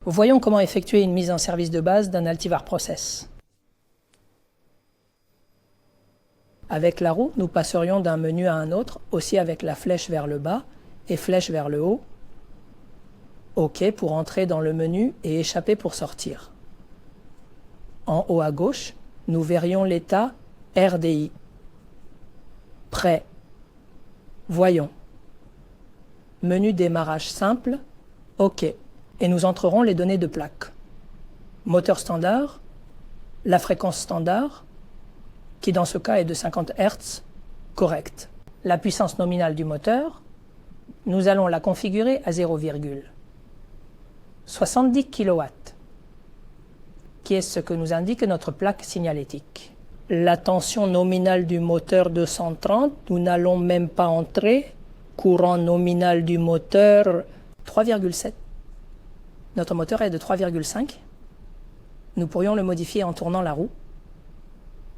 Voyons comment effectuer une mise en service de base d'un Altivar Process. Avec la roue, nous passerions d'un menu à un autre, aussi avec la flèche vers le bas et flèche vers le haut. OK pour entrer dans le menu et échapper pour sortir. En haut à gauche, nous verrions l'état RDI. Prêt. Voyons. Menu démarrage simple, OK. Et nous entrerons les données de plaque. Moteur standard, la fréquence standard, qui dans ce cas est de 50 Hz, correct. La puissance nominale du moteur, nous allons la configurer à 0,70 kW, qui est ce que nous indique notre plaque signalétique. La tension nominale du moteur 230, nous n'allons même pas entrer. Courant nominal du moteur 3,7. Notre moteur est de 3,5. Nous pourrions le modifier en tournant la roue.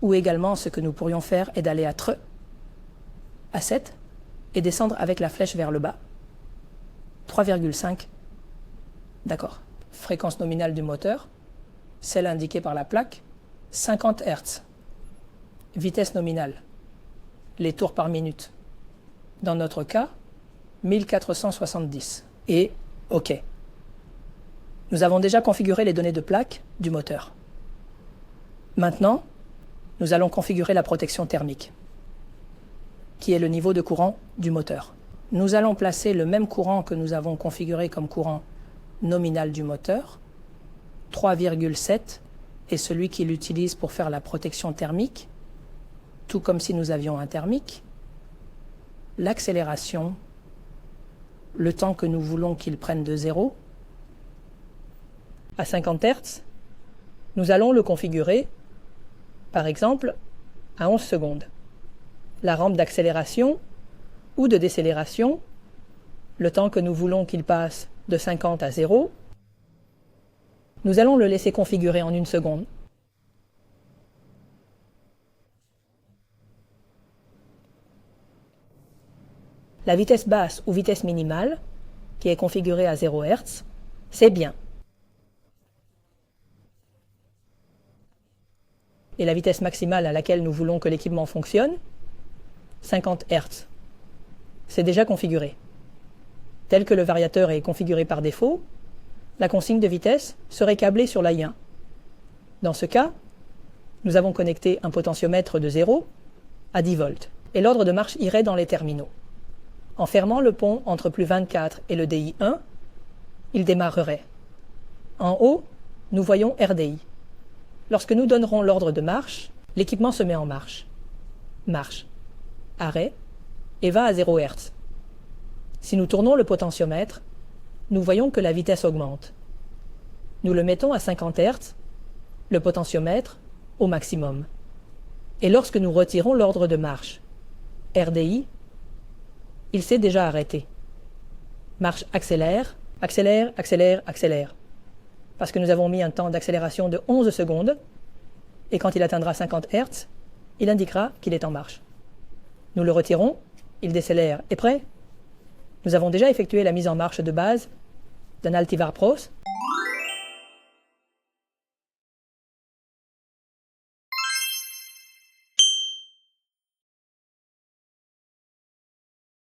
Ou également, ce que nous pourrions faire est d'aller à 7 et descendre avec la flèche vers le bas. 3,5. D'accord. Fréquence nominale du moteur, celle indiquée par la plaque, 50 Hz. Vitesse nominale, les tours par minute. Dans notre cas, 1470. Et OK. Nous avons déjà configuré les données de plaque du moteur. Maintenant, nous allons configurer la protection thermique, qui est le niveau de courant du moteur. Nous allons placer le même courant que nous avons configuré comme courant nominal du moteur, 3,7, est celui qu'il utilise pour faire la protection thermique, tout comme si nous avions un thermique. L'accélération, le temps que nous voulons qu'il prenne de 0, à 50 Hz, nous allons le configurer, par exemple, à 11 secondes. La rampe d'accélération ou de décélération, le temps que nous voulons qu'il passe de 50 à 0, nous allons le laisser configurer en 1 seconde. La vitesse basse ou vitesse minimale, qui est configurée à 0 Hz, c'est bien. Et la vitesse maximale à laquelle nous voulons que l'équipement fonctionne, 50 Hz. C'est déjà configuré. Tel que le variateur est configuré par défaut, la consigne de vitesse serait câblée sur l'AI1. Dans ce cas, nous avons connecté un potentiomètre de 0 à 10 volts, et l'ordre de marche irait dans les terminaux. En fermant le pont entre plus 24 et le DI1, il démarrerait. En haut, nous voyons RDI. Lorsque nous donnerons l'ordre de marche, l'équipement se met en marche. Marche, arrêt, et va à 0 Hz. Si nous tournons le potentiomètre, nous voyons que la vitesse augmente. Nous le mettons à 50 Hz, le potentiomètre au maximum. Et lorsque nous retirons l'ordre de marche, RDI, il s'est déjà arrêté. Marche accélère, accélère, accélère, accélère. Parce que nous avons mis un temps d'accélération de 11 secondes, et quand il atteindra 50 Hz, il indiquera qu'il est en marche. Nous le retirons, il décélère. Et prêt ? Nous avons déjà effectué la mise en marche de base d'un Altivar Pros